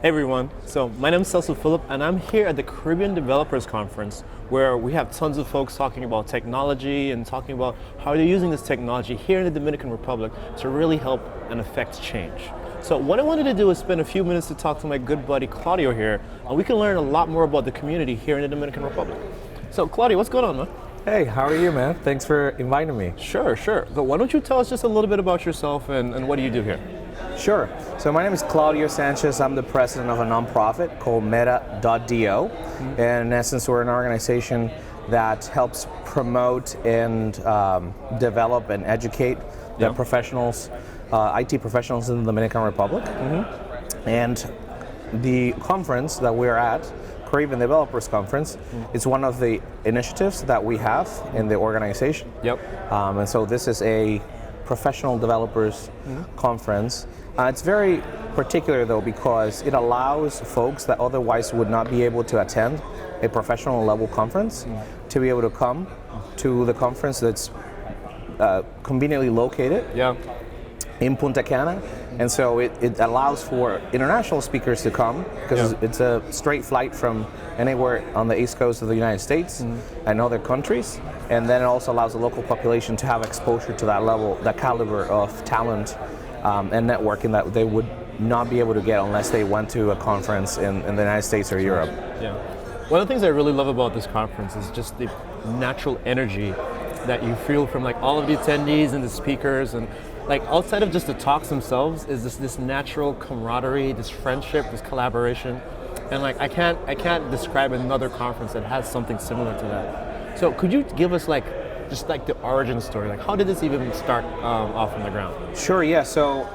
Hey everyone, so my name is Celso Philip and I'm here at the Caribbean Developers Conference where we have tons of folks talking about technology and talking about how they're using this technology here in the Dominican Republic to really help and affect change. So what I wanted to do is spend a few minutes to talk to my good buddy Claudio here, and we can learn a lot more about the community here in the Dominican Republic. So Claudio, what's going on, man? Hey, how are you, man? Thanks for inviting me. Sure. So why don't you tell us just a little bit about yourself and what do you do here? Sure. So my name is Claudio Sanchez. I'm the president of a nonprofit called Meta.do. And in essence, we're an organization that helps promote and develop and educate the professionals, IT professionals in the Dominican Republic. And the conference that we're at, Caribbean Developers Conference, is one of the initiatives that we have in the organization. And so this is a professional developers conference. It's very particular though because it allows folks that otherwise would not be able to attend a professional level conference to be able to come to the conference that's conveniently located in Punta Cana. And so it allows for international speakers to come because it's a straight flight from anywhere on the east coast of the United States and other countries. And then it also allows the local population to have exposure to that level, that caliber of talent and networking that they would not be able to get unless they went to a conference in the United States or Europe. One of the things I really love about this conference is just the natural energy that you feel from like all of the attendees and the speakers, and like outside of just the talks themselves is this natural camaraderie, this friendship, this collaboration, and like I can't describe another conference that has something similar to that. So could you give us just the origin story? Like how did this even start off on the ground? Sure, yeah. So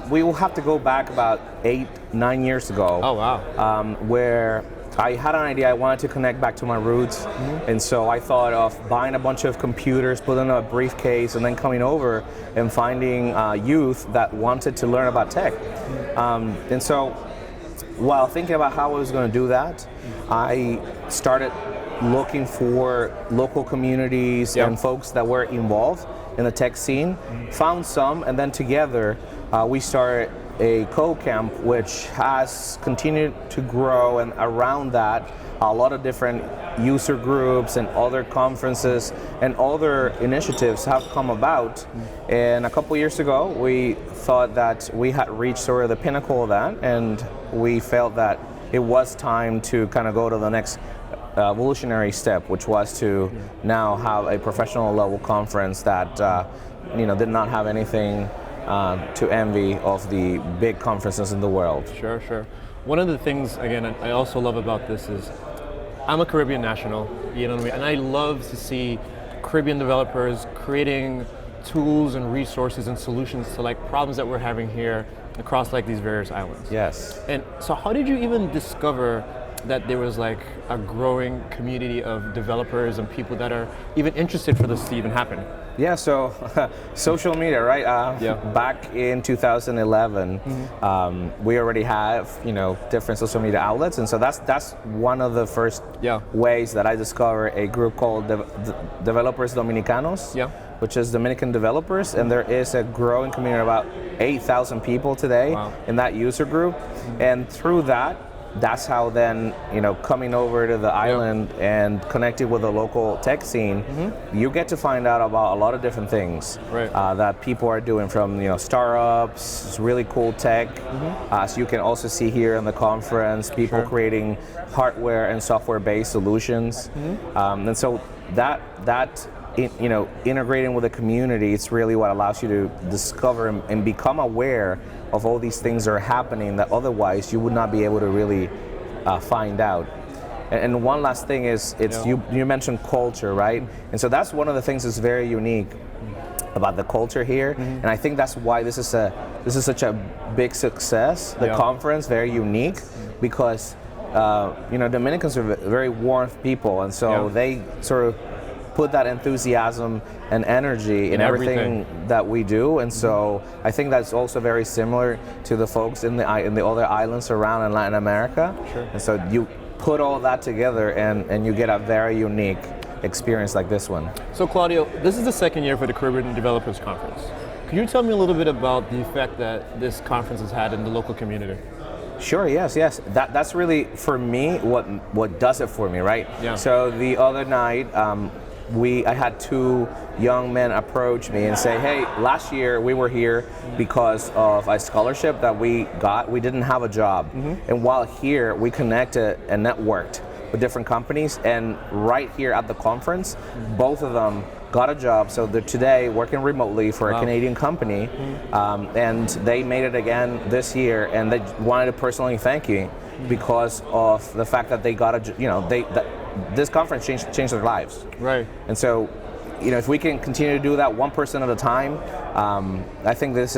we will have to go back about 8-9 years ago. Oh wow. Where I had an idea. I wanted to connect back to my roots, and so I thought of buying a bunch of computers, putting in a briefcase, and then coming over and finding youth that wanted to learn about tech. And so while thinking about how I was going to do that, I started looking for local communities and folks that were involved in the tech scene, found some, and then together we started a co-camp which has continued to grow, and around that a lot of different user groups and other conferences and other initiatives have come about. And a couple years ago we thought that we had reached sort of the pinnacle of that, and we felt that it was time to kind of go to the next evolutionary step, which was to now have a professional level conference that did not have anything to envy of the big conferences in the world. Sure. One of the things, again, I also love about this is I'm a Caribbean national, you know what I mean? And I love to see Caribbean developers creating tools and resources and solutions to like problems that we're having here across like these various islands. Yes. And so how did you even discover that there was like a growing community of developers and people that are even interested for this to even happen? Yeah, so social media, right? Back in 2011, we already have different social media outlets, and so that's one of the first ways that I discovered a group called Developers Dominicanos, which is Dominican developers, and there is a growing community of about 8,000 people today in that user group, and through that's how then, coming over to the island and connecting with the local tech scene, you get to find out about a lot of different things that people are doing, from startups, really cool tech. So you can also see here in the conference, people creating hardware and software-based solutions. And so that integrating with the community, it's really what allows you to discover and become aware of all these things that are happening that otherwise you would not be able to really find out. And one last thing is, you mentioned culture, right? And so that's one of the things that's very unique about the culture here, and I think that's why this is such a big success. The conference, very unique, because Dominicans are very warm people, and so they sort of put that enthusiasm and energy in everything that we do, and so I think that's also very similar to the folks in the other islands around in Latin America. And so you put all that together and you get a very unique experience like this one. So Claudio, this is the second year for the Caribbean Developers Conference. Can you tell me a little bit about the effect that this conference has had in the local community? Sure. Yes. That's really for me what does it for me, right? Yeah. So the other night, I had two young men approach me and say, "Hey, last year we were here because of a scholarship that we got. We didn't have a job, and while here, we connected and networked with different companies. And right here at the conference, both of them got a job. So they're today working remotely for a Canadian company, and they made it again this year. And they wanted to personally thank you because of the fact that they got this conference changed their lives. Right. And so, if we can continue to do that one person at a time, I think this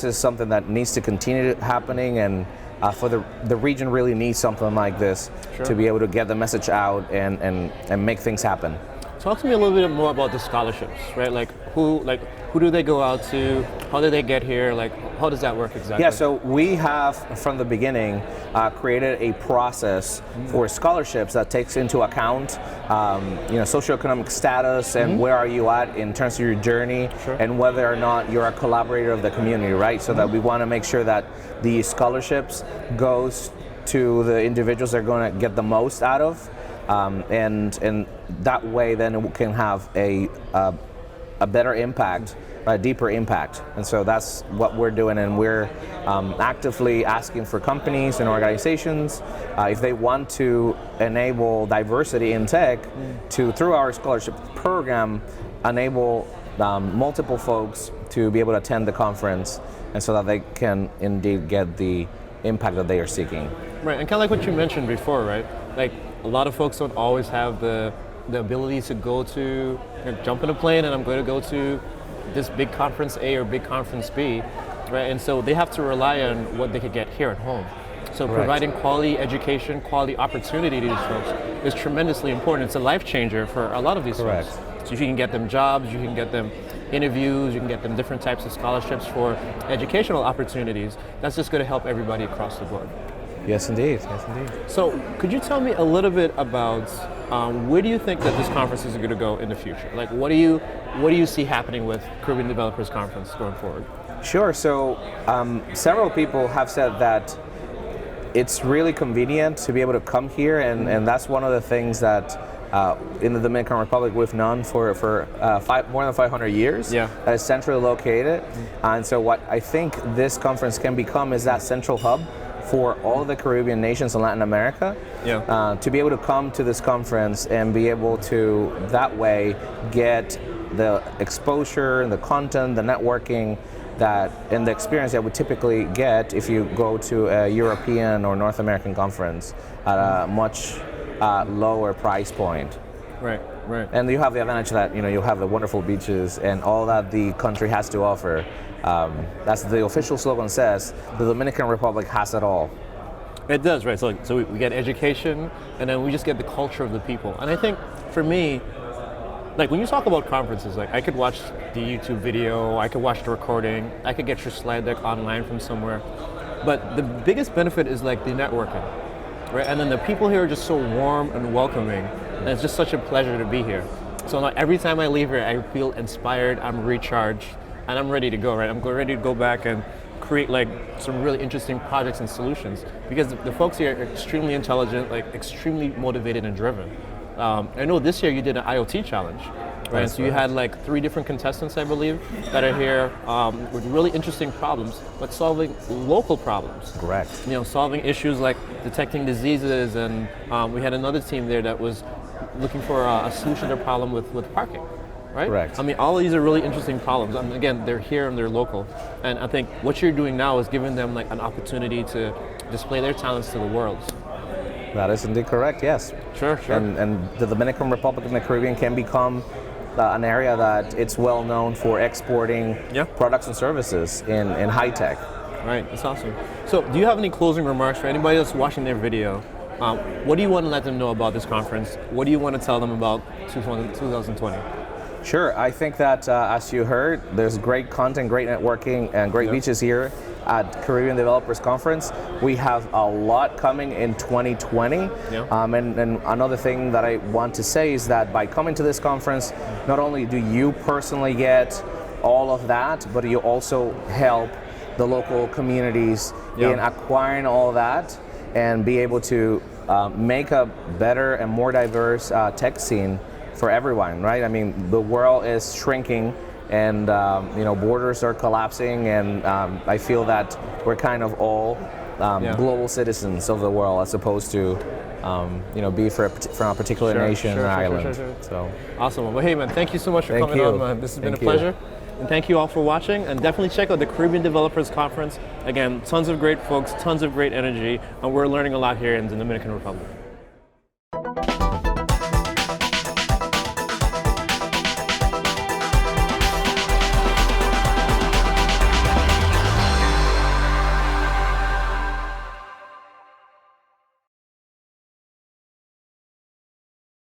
is something that needs to continue happening, and for the region really needs something like this to be able to get the message out and make things happen. Talk to me a little bit more about the scholarships, right? Like who do they go out to? How did they get here? Like how does that work exactly? Yeah, so we have from the beginning created a process for scholarships that takes into account socioeconomic status and where are you at in terms of your journey and whether or not you're a collaborator of the community, right? So that we want to make sure that the scholarships goes to the individuals that are going to get the most out of. And that way, then it can have a better impact, a deeper impact. And so that's what we're doing, and we're actively asking for companies and organizations if they want to enable diversity in tech to, through our scholarship program, enable multiple folks to be able to attend the conference, and so that they can indeed get the impact that they are seeking. Right, and kind of like what you mentioned before, right? Like a lot of folks don't always have the ability to go to, jump in a plane and I'm going to go to this big conference A or big conference B, right? And so they have to rely on what they could get here at home. So providing quality education, quality opportunity to these folks is tremendously important. It's a life changer for a lot of these folks. So if you can get them jobs, you can get them interviews, you can get them different types of scholarships for educational opportunities, that's just going to help everybody across the board. Yes, indeed. So could you tell me a little bit about where do you think that this conference is going to go in the future? Like what do you see happening with Caribbean Developers Conference going forward? Sure. So several people have said that it's really convenient to be able to come here, and that's one of the things that in the Dominican Republic we've known for more than 500 years. Yeah. That is centrally located. And so what I think this conference can become is that central hub for all of the Caribbean nations in Latin America, to be able to come to this conference and be able to that way get the exposure, the content, the networking and the experience that we typically get if you go to a European or North American conference at a much lower price point. Right. And you have the advantage that you have the wonderful beaches and all that the country has to offer. That's the official slogan says, the Dominican Republic has it all. It does, right? So we get education, and then we just get the culture of the people. And I think for me, like when you talk about conferences, like I could watch the YouTube video, I could watch the recording, I could get your slide deck online from somewhere. But the biggest benefit is like the networking, right? And then the people here are just so warm and welcoming, and it's just such a pleasure to be here. So like, every time I leave here, I feel inspired, I'm recharged, and I'm ready to go, right? I'm ready to go back and create like some really interesting projects and solutions, because the folks here are extremely intelligent, like extremely motivated and driven. I know this year you did an IoT challenge, right? So you had like 3 different contestants, I believe, that are here with really interesting problems, but solving local problems. Correct. Solving issues like detecting diseases, and we had another team there that was looking for a solution to their problem with parking. Right? Correct. I mean, all of these are really interesting problems. I mean, again, they're here and they're local. And I think what you're doing now is giving them like an opportunity to display their talents to the world. That is indeed correct, yes. Sure. And the Dominican Republic and the Caribbean can become an area that it's well known for exporting products and services in high tech. Right, that's awesome. So do you have any closing remarks for anybody that's watching their video? What do you want to let them know about this conference? What do you want to tell them about 2020? Sure, I think that as you heard, there's great content, great networking, and great beaches here at Caribbean Developers Conference. We have a lot coming in 2020. And another thing that I want to say is that by coming to this conference, not only do you personally get all of that, but you also help the local communities Yeah. in acquiring all that and be able to make a better and more diverse tech scene for everyone, right? I mean, the world is shrinking and borders are collapsing, and I feel that we're kind of all global citizens of the world as opposed to be from a particular nation or island. Sure. So Awesome. Well, hey man, thank you so much for Thank coming you. on, man. This has been a Thank you. pleasure. And thank you all for watching, and definitely check out the Caribbean Developers Conference. Again, tons of great folks, tons of great energy, and we're learning a lot here in the Dominican Republic.